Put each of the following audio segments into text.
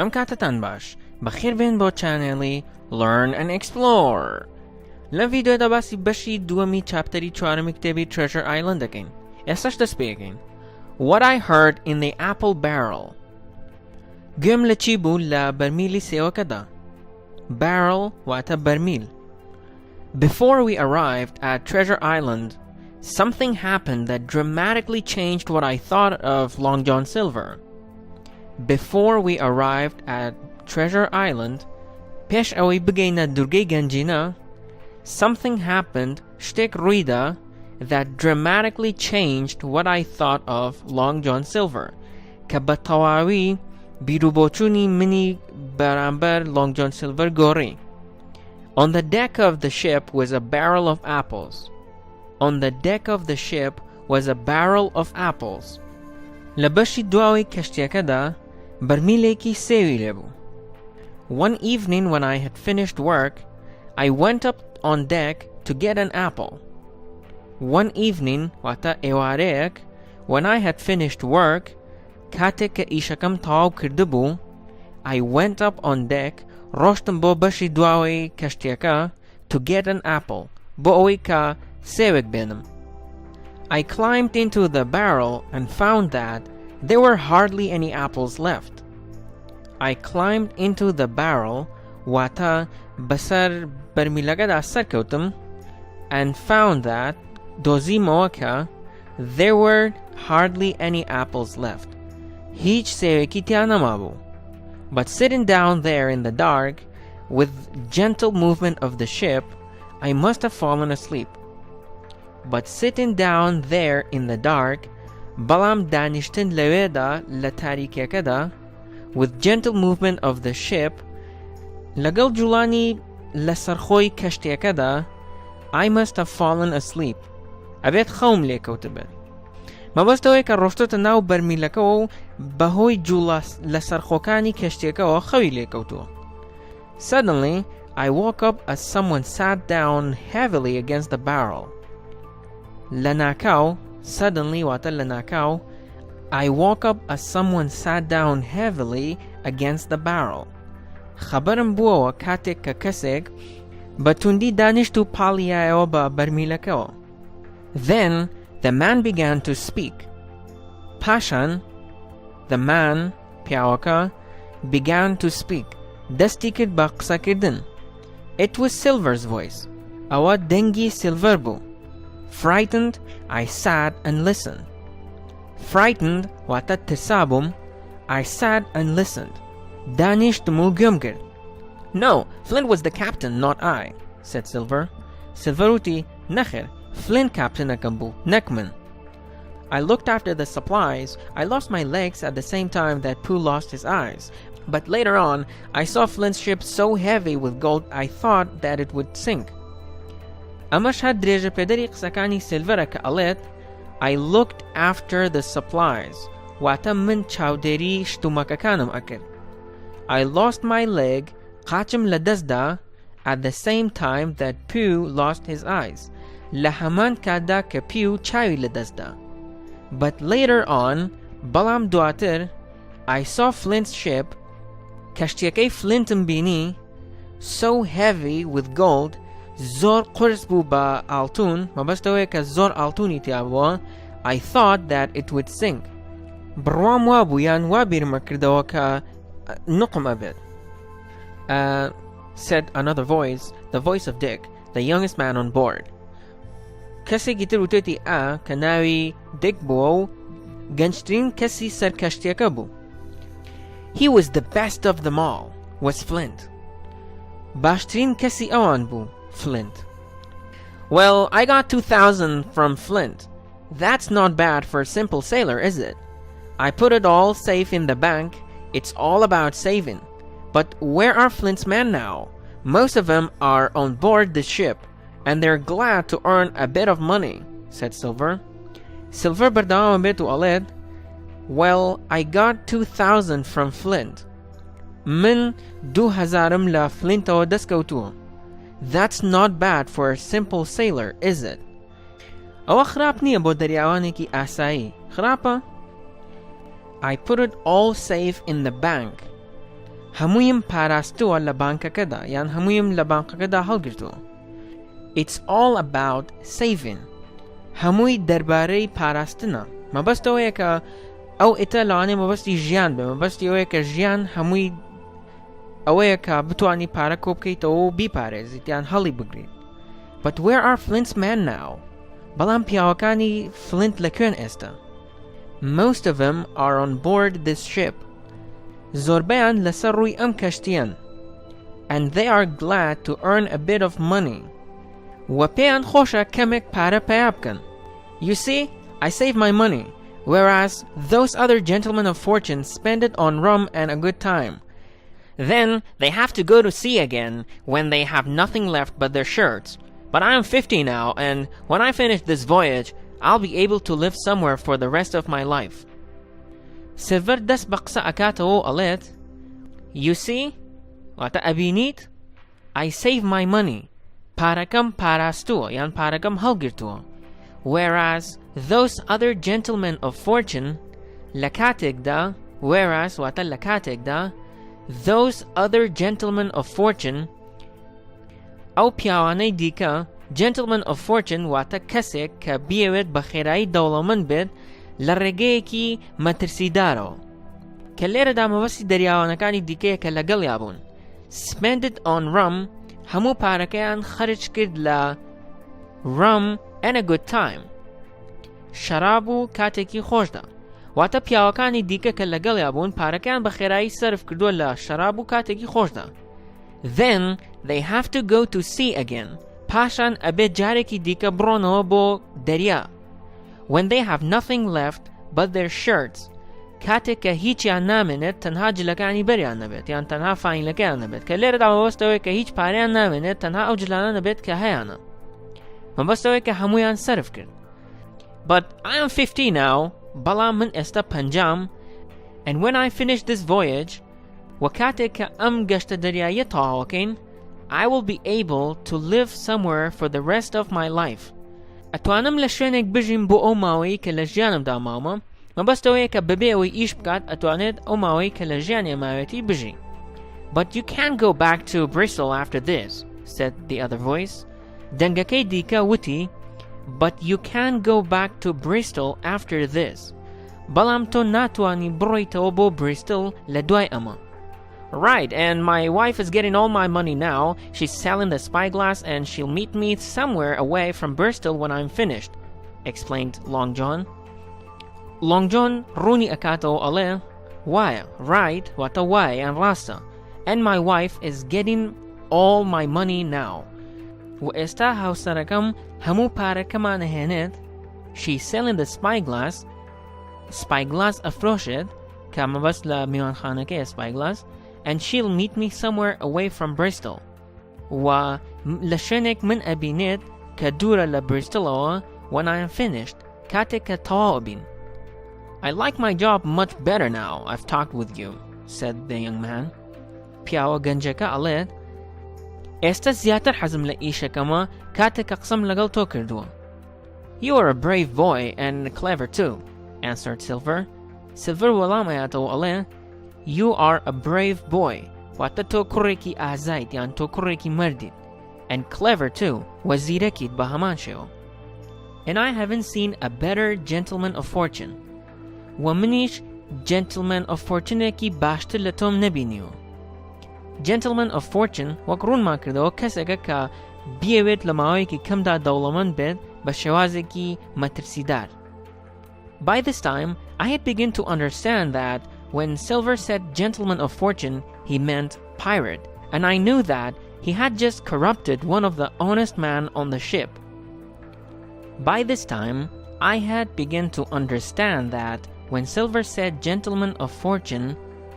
ئەم کاتتان باش بەخێربێن بۆ چانێڵی Learn and Explore. لەم ڤیدیۆدا باسی بەشی دووەمی چاپتەری چوارەمی کتێبی Treasure Island دەکەین. ئێستاش دەست پێ یەکەین. What I heard in the apple barrel. گوێم لە چی بوو لە بەرمیلی سێوەکەدا. Barrel واتە بەرمیل. Before we arrived at Treasure Island, something happened that dramatically changed what I thought of Long John Silver. Before we arrived at Treasure Island, پێش ئەوەی بگەینە دوورگەی گەنجینە, something happened, شتێک ڕوویدا, that dramatically changed what I thought of Long John Silver, کە بە تەواوی بیرروبۆچوونی منی بەرامبەر Long John Silver گۆڕی. On the deck of the ship was a barrel of apples. On the deck of the ship was a barrel of apples. لە بەشی دواوەی کەشتیەکەدا بەرمیلێکی سێوی لێبوو. One evening when I had finished work, I went up on deck to get an apple. One evening, واتە ئێوارەیەک, when I had finished work, کاتێک کە ئیشەکەم تەواو کردبوو, I went up on deck, ڕۆشتم بۆ بەشی دواوەی کەشتیەکە, to get an apple, بۆ ئەوەی کە سێوێک بێنم. I climbed into the barrel and found that there were hardly any apples left. I climbed into the barrel, واتە بەسەر بەرمیلەکەدا سەرکەوتم, and found that دۆزیمەوە کە there were hardly any apples left. هیچ سێوێکی تیا نەمابوو. But sitting down there in the dark, with gentle movement of the ship, I must have fallen asleep. But sitting down there in the dark, بەڵام دانیشتن لەوێدا لە تاریکیەکەدا, with gentle movement of the ship, لەگەڵ جوڵانی لەسەر خۆی کەشتیەکەدا, I must have fallen asleep. ئەبێت خەوم لێکەوتە بێت. مەبەستەوەی کە ڕۆشتۆتە ناو بەرمیلەکەەوە و بەهۆی جوڵە لەسەر خۆکانی کەشتیەکەەوە خەوی لێکەوتووە. Suddenly, I woke up as someone sat down heavily against the barrel. لەناکاو, suddenly واتە لەناکاو, I woke up as someone sat down heavily against the barrel. خەبەرم بووەوە کاتێک کە کەسێک بە توندی دانیشت و پاڵیایەوە بە بەرمیلەکەەوە. Then the man began to speak. پاشان, the man, پیاوەکە, began to speak. دەستی کرد بە قسەکردن. It was Silver's voice. ئەوە دەنگی Silver بوو. Frightened, I sat and listened. Frightened, واتە ترسابووم, I sat and listened. دانیشتم و گوێم کرد. No, Flint was the captain, not I, said Silver. Silver وتی, نەخێر, Flint captainەکەم بوو, نەک من. I looked after the supplies. I lost my legs at the same time that Pooh lost his eyes. But later on, I saw Flint's ship so heavy with gold I thought that it would sink. ئەمەش هەر درێژە پێدەری قسەکانی سیلڤەرە کە ئەڵێت I looked after the supplies. واتە من چاودێری شتومەکەکانم ئەکرد. I lost my leg, قاچم لە دەستدا, at the same time that Pooh lost his eyes. لە هەمان کاتدا کە پیو چاوی لە دەستدا. But later on, بەڵام دواتر, I saw Flint's ship, کەشتیەکەی Flintم بینی, so heavy with gold, زۆر قورس بوو بە ئاڵتون, مەبەستەوەی کە زۆر ئاڵتونی تیا بووە, I thought that it would sink. بڕوام وا بوو یان وا بیرمە کردەوە کە نقم ئەبێت. Said another voice, the voice of Dick, the youngest man on board. کەسێکی تر وتێتی کە ناوی Dick بووە و گەنجترین کەسی سەر کەشتیەکە بوو. He was the best of them all, was Flint. باشترین کەسی ئەوان بوو, Flint. Well, I got 2,000 from Flint. That's not bad for a simple sailor, is it? I put it all safe in the bank. It's all about saving. But where are Flint's men now? Most of them are on board the ship, and they're glad to earn a bit of money, said Silver. Silver بردوام بێت و ئەڵێت, Well, I got 2,000 from Flint. من 2,000 لە فلینتەوە دەستکەوتووە. That's not bad for a simple sailor, is it? ئەوە خراپ نییە بۆ دەریاوانێکی ئاسایی. خراپە؟ I put it all safe in the bank. هەموویم پاراستووە لە بانکەکەدا یان هەموویم لە بانکەکەدا هەڵگرتووە. It's all about saving. هەمووی دەربارەی پاراستنە. مەبەستەوەیە کە ئەو ئێتە لەوانەیە مەبەستی ژیان بێ، مەبەستی ئەوەیە کە ژیان هەمووی ئەوەیە کە بتوانی پارە کۆ بکەیتەوە و بیپارێزیت یان هەڵی بگریت. But where are Flint's men now? بەڵام پیاوەکانی Flint لەکوێن ئێستا؟ Most of them are on board this ship. زۆربەیان لەسەر ڕووی ئەم کەشتیان. And they are glad to earn a bit of money. و پێیان خۆشە کەمێک پارە پەیا بکەن. You see, I save my money, whereas those other gentlemen of fortune spend it on rum and a good time. Then they have to go to sea again when they have nothing left but their shirts. But I am 50 now, and when I finish this voyage, I'll be able to live somewhere for the rest of my life. Silver دەست بە قسە ئەکاتەوە ئەڵێت You see, واتە ئەبینیت I save my money. پارەکەم پاراستووە یان پارەکەم هەڵگرتووە. Whereas those other gentlemen of fortune لە کاتێکدا whereas واتە لە کاتێکدا those other gentlemen of fortune ئەو پیاوانەی دیکە gentlemen of fortune واتە کەسێک کە بیەوێت بە خێرایی دەوڵەمەند بێت لە ڕێگەیەکی مەترسیدارەوە کە لێرەدا مەبەستی دەریاوانەکانی دیکەیە کە لەگەڵ یابوون. Spend it on rum هەموو پارەکەیان خەرج کرد لە rum and a good time. شەراب و کاتێکی خۆشدا. واتە پیاوەکانی دیکە کە لەگەڵ یابوون پارەکەیان بە خێرایی سەرف کردووە لە شەراب و کاتێکی خۆشدا. Then they have to go to sea again. پاشان ئەبێت جارێکی دیکە بڕۆنەوە بۆ دەریا. When they have nothing left but their shirts. کاتێک کە هیچیان نامێنێت تەنها جلەکانی بەریان نەبێت یان تەنها فاینلەکەیان نەبێت کە لێرەدا مەبەستەوەی کە هیچ پارەیان نامێنێت تەنها ئەو جلانە نەبێت کە هەیەنە. مەبەستەوەی کە هەمویان سەرف کرد. But I am 50 now, بەڵام من ئێستا پەنجام, and when I finish this voyage, و کاتێک کە ئەم گەشتە دەریاییە تەواوەکەین, I will be able to live somewhere for the rest of my life. ئەتوانم لە شوێنێک بژیم بۆ ئەو ماوەی کە لە ژیانمدا ماومە, مەبەستەوەیە کە بەبێ ئەوەی ئیش بکات ئەتوانێت ئەو ماوەی کە لە ژیانی ماوێتی بژی. But you can't go back to Bristol after this, said the other voice. دەنگەکەی دیکە وتی, But you can't go back to Bristol after this. بەڵام تۆ ناتوانی بڕۆیتەوە بۆ Bristol لە دوای ئەمە. Right, and my wife is getting all my money now. She's selling the spyglass and she'll meet me somewhere away from Bristol when I'm finished, explained Long John. Long John ڕوونی ئەکاتەوە ئەڵێ, Why, right, واتە وای یان ڕاستە. And my wife is getting all my money now. و ئێستا هاوسەرەکەم هەموو پارەکەمان هێنێت. She's selling the spyglass. Spyglass ئەفرۆشێت کە مەبەست لە میوانخانەکەیە spyglass. And she'll meet me somewhere away from Bristol. و لە شوێنێک من ئەبینێت کە دوورە لە Bristolەوە when I am finished, کاتێک کە تەواو بین. I like my job much better now I've talked with you, said the young man. پیاوە گەنجەکە ئەڵێت, ئێستا زیاتر حەزم لە ئیشەکەمە کاتێک کە قسەم لەگەڵ تۆ کردووە. You are a brave boy and clever too, answered Silver. Silver وەڵام ئەیاتەوە ئەڵێ, You are a brave boy, واتە تۆ کوڕێکی ئازایت یان تۆ کوڕێکی مەردیت, and clever too, و زیرەکیت بە هەمان شێوە. And I haven't seen a better gentleman of fortune. و منیش gentleman of fortuneێکی باشتر لە تۆم نەبینیوە. Gentleman of fortune وەک ڕوونمان کردەوە کەسێکە کە بیەوێت لە ماوەیەکی کەمدا دەوڵەمەند بێت بە شێوازێکی مەترسیدار. By this time, I had begun to understand that when Silver said gentleman of fortune, he meant pirate, and I knew that he had just corrupted one of the honest men on the ship. By this time, I had begun to understand that when Silver said gentleman of fortune,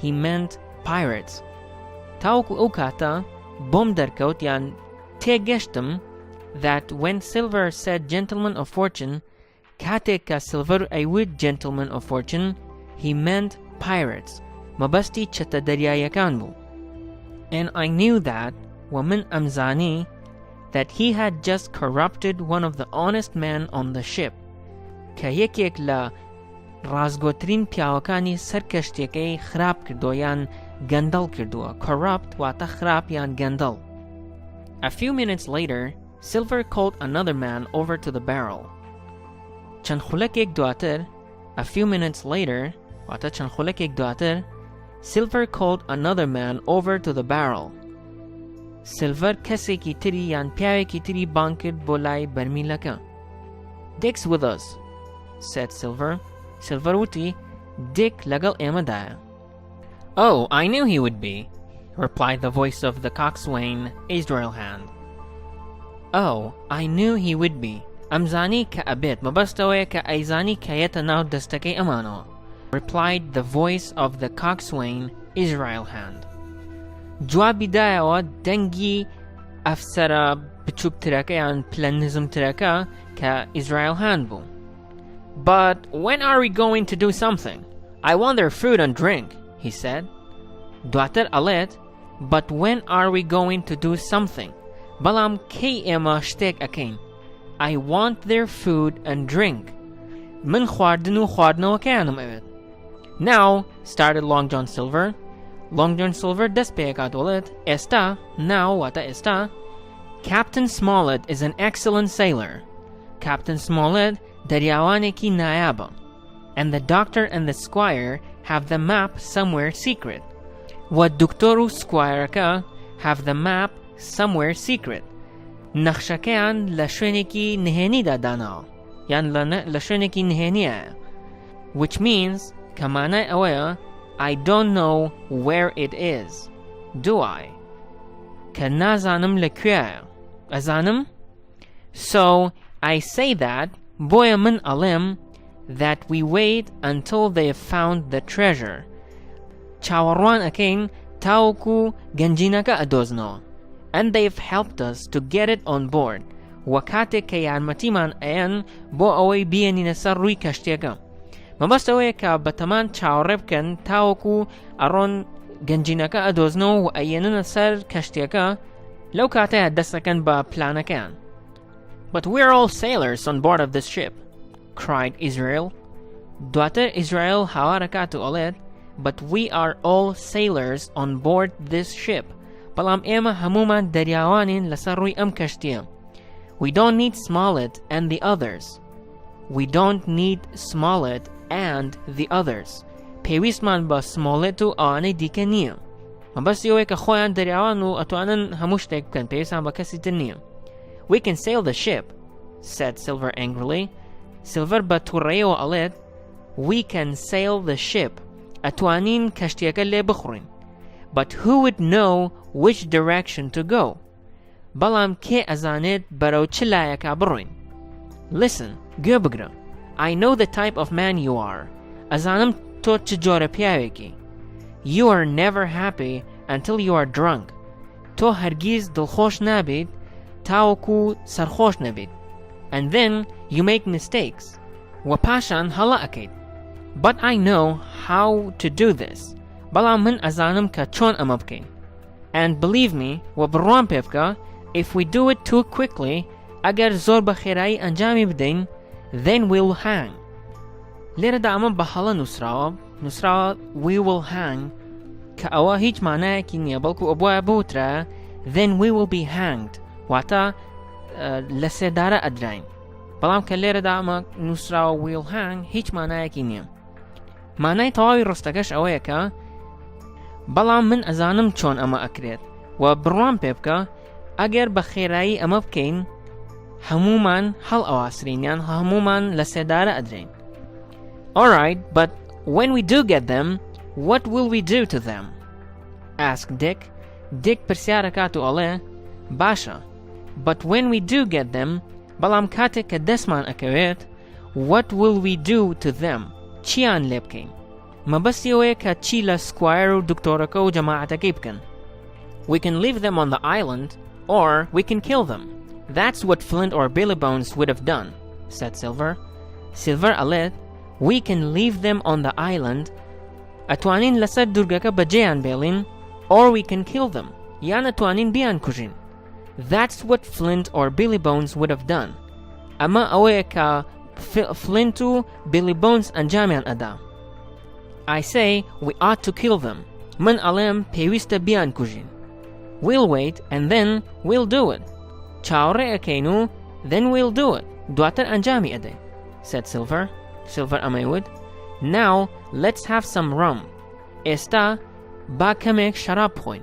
he meant pirates. تاوکو ئەو کاتە بۆم دەرکەوت یان تێگەشتم that when Silver said gentleman of fortune, کاتێک کە Silver ئەیوت gentleman of fortune, he meant pirates. مەبەستی چەتە دەریایەکان بوو. And I knew that, و من ئەمزانی, that he had just corrupted one of the honest men on the ship. کە یەکێک لە ڕازگۆترین پیاوەکانی سەر کەشتیەکەی خراپ کردو یان گەندەڵ کردووە. Corrupt واتە خراپ یان گەندەڵ. A few minutes later, Silver called another man over to the barrel. چەند خولەکێک دواتر, a few minutes later, واتە چەند خولەکێک دواتر, Silver called another man over to the barrel. Silver کەسێکی تری یان پیاوێکی تری بانگ کرد بۆ لای بەرمیلەکە. Dick's with us, said Silver. Silver وتی, Dick لەگەڵ ئێمەدایە. Oh, I knew he would be, replied the voice of the coxswain, Israel Hand. Oh, I knew he would be. ئەمزانی کە ئەبێت مەبەستەوەیە کە ئەیزانی کە یەتە ناو دەستەکەی ئەمانەوە, replied the voice of the coxswain, Israel Hand. جوابی دایەوە دەنگی ئەفسەرە بچووکترەکە یان پلەنزمترەکە کە Israel Hand بوو. But when are we going to do something? I want their food and drink, he said. دواتر ئەڵێت, but when are we going to do something? بەڵام کەی ئێمە شتێک ئەکەین. I want their food and drink. من خواردن و خواردنەوەکەیانم ئەوێت. Now, started Long John Silver. Long John Silver دەست پێکات وڵێت, ئێستا, now واتە ئێستا, Captain Smollett is an excellent sailor. Captain Smollett دەریاوانێکی نایابە. And the doctor and the squire have the map somewhere secret. و دکتۆر و سکوایرەکە have the map somewhere secret. نەخشەکەیان لە شوێنێکی نهێنیدا داناوە, یان لە شوێنێکی نهێنیە. Which means, کە مانای ئەوەیە, I don't know where it is. Do I? کە نازانم لەکوێیە. ئەزانم? So, I say that, بۆیە من ئەڵێم, that we wait until they've found the treasure. چاوەڕوان ئەکەین تاوەکو گەنجینەکە ئەدۆزنەوە. And they've helped us to get it on board. و کاتێک کە یارمەتیمان ئەیەن بۆ ئەوەی بیێنینە سەر ڕووی کەشتیەکە. مەبەستەوەیە کە بەتەمان چاوەڕێ بکەن تاوەکو ئەڕۆن گەنجینەکە ئەدۆزنەوە و ئەیێننە سەر کەشتیەکە, لەو کاتەیە دەستەکەن بە پلانەکەیان. But we're all sailors on board of this ship, cried Israel. دواتر Israel هاوارەکات و ئەڵێت, but we are all sailors on board this ship. بەڵام ئێمە هەمومان دەریاوانین لەسەر ڕووی ئەم کەشتیە. We don't need Smollett and the others. We don't need Smollett and the others. پێویستمان بە Smollett و ئەوانەی دیکە نییە. مەبەستی ئەوەیە کە خۆیان دەریاوان و ئەتوانن هەموو شتێک بکەن, پێویستان بە کەسی تر نییە. We can sail the ship, said Silver angrily. Silver بە تووڕەیەوە ئەڵێت, we can sail the ship. ئەتوانین کەشتیەکە لێ بخڕین. But who would know which direction to go? بەڵام کێ ئەزانێت بەرەو چ لایەکا بڕۆین. Listen, گوێ بگرە. I know the type of man you are. ئەزانم تۆ چ جۆرە پیاوێکی. You are never happy until you are drunk. تۆ هەرگیز دڵخۆش نابیت تاوەکو سەرخۆش نەبیت. And then you make mistakes. و پاشان هەڵە ئەکەیت. But I know how to do this. بەڵام من ئەزانم کە چۆن ئەمە بکەین. And believe me, و بڕوان پێ بکە, if we do it too quickly, ئەگەر زۆر بە خێرایی ئەنجامی بدەین, then we'll hang. لێرەدا ئەمە بە هەڵە نووسراوە we will hang, کە ئەوە هیچ مانایەکی نییە, بەڵکو ئەبوایە بوترە then we will be hanged, واتە لە سێدارە ئەدراین. بەڵام کە لێرەدا ئەمە نووسراوە we'll hang هیچ مانایەکی نییە. مانای تەواوی ڕستەکەش ئەوەیە کە بەڵام من ئەزانم چۆن ئەمە ئەکرێت و بڕوان پێ بکە ئەگەر بە خێرایی ئەمە بکەین هەمومان هەڵ ئەواسرین یان هەمومان لە سێدارە ئەدرین. Alright, but when we do get them, what will we do to them? asked Dick. Dick پرسیارەکات و ئەڵێ, باشە, but when we do get them, بەڵام کاتێک کە دەستمان ئەکەوێت, what will we do to them? چیان لێ بکەین؟ مەبەستی ئەوەیە کە چی لە سکوایر و دکتۆرەکە و جەماعەتەکەی بکەن. We can leave them on the island, or we can kill them. That's what Flint or Billy Bones would have done, said Silver. Silver ئەڵێت, we can leave them on the island. ئەتوانین لەسەر دورگەکە بەجێیان بێڵین, or we can kill them. یان ئەتوانین بیان کوژین. That's what Flint or Billy Bones would have done. ئەمە ئەوەیە کە Flint و Billy Bones ئەنجامیان ئەدا. I say we ought to kill them. من ئەڵێم پێویستە بیان کوژین. We'll wait and then we'll do it. چاوەڕێ ئەکەین و then we'll do it. دواتر ئەنجامی ئەدەین. said Silver. Silver ئەمەیوت. Now let's have some rum. ئێستا با کەمێک شەراب بخۆین.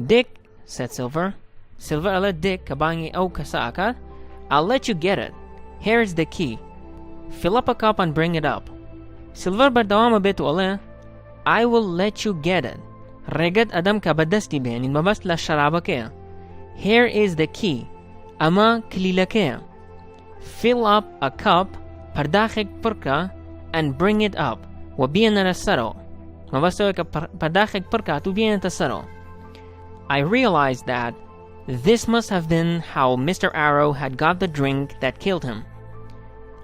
Dick, said Silver. Silver ئەڵێ Dick کە بانگی ئەو کەسە ئاکات. I'll let you get it. Here's the key. Fill up a cup and bring it up. Silver بەردەوامە بێت و ئەڵێ I will let you get it. ڕێگەت ئەدەم کە بەدەستی بێنین مەبەست لە شەرابەکەیە. Here is the key. ئەمە کلیلەکەیە. Fill up a cup پەرداخێک پڕکە and bring it up و بێنەرە سەرەوە. مەبەستەوەی کە پەرداخێک پڕکات و بێنێتە سەرەوە. I realized that this must have been how Mr. Arrow had got the drink that killed him.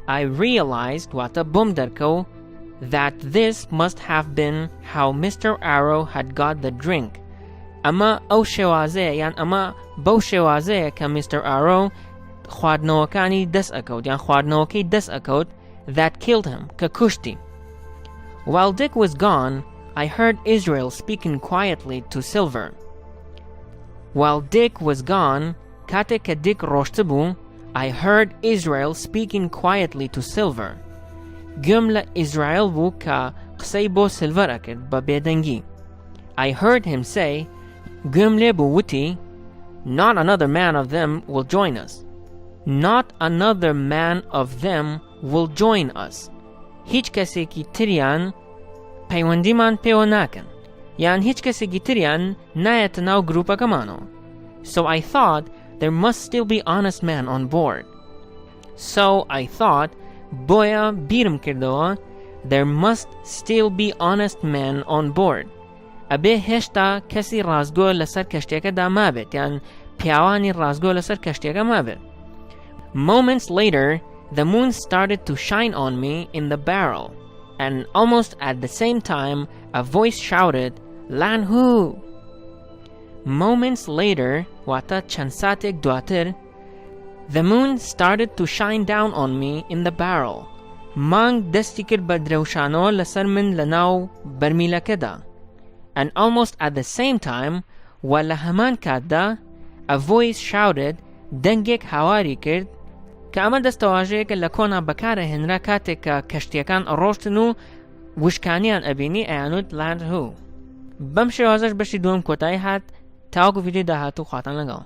I realized واتە بۆم دەرکەو that this must have been how Mr. Arrow had got the drink. ئەمە ئەو شێوازەیە یان ئەمە بەو شێوازەیە کە Mr. Arrow خواردنەوەکانی دەست ئەکەوت یان خواردنەوەکەی دەست ئەکەوت that killed him کە کوشتی. While Dick was gone, I heard Israel speaking quietly to Silver. While Dick was gone, کاتێک کە Dick ڕۆشتە بوو, I heard Israel speaking quietly to Silver. گوێم لە ئیزرائیل بوو کە قسەی بۆ سیلڤەر ئەکرد بە بێدەنگی. I heard him say, گوێم لێ بوو وتی, Not another man of them will join us. Not another man of them will join us. هیچ کەسێکی تریان پەیوەندیمان پێوە ناکەن. یان هیچ کەسێکی تریان نایەتە ناو گروپەکەمانەوە. So I thought there must still be honest men on board. So I thought بۆیە بیرم کردەوە there must still be honest men on board. ئەبێ هێشتا کەسی ڕازگۆ لەسەر کەشتێکەدا مابێت یان پیاوانی ڕازگۆ لەسەر کەشتێکە مابێت. Moments later, the moon started to shine on me in the barrel, and almost at the same time, a voice shouted, Lan Hu! Moments later, واتە چەند ساتێک دواتر, the moon started to shine down on me in the barrel. مانگ دەستی کرد بە درەوشانەوە لەسەر من لە ناو بەرمیلەکەدا. And almost at the same time, و لە هەمان کاتدا, a voice shouted, دەنگێک هاواری کرد, کە ئەمە دەستەواژەیەکە لە کۆنا بەکارەهێنرا کاتێک کە کەشتیەکان ڕۆشتن و وشکانیان ئەبینی ئەیانوت Land Ho. بەم شێوازەش بەشی دووەم کۆتایی هات تاوەکو ڤیدیۆ داهاتوو خواتان لەگەڵ.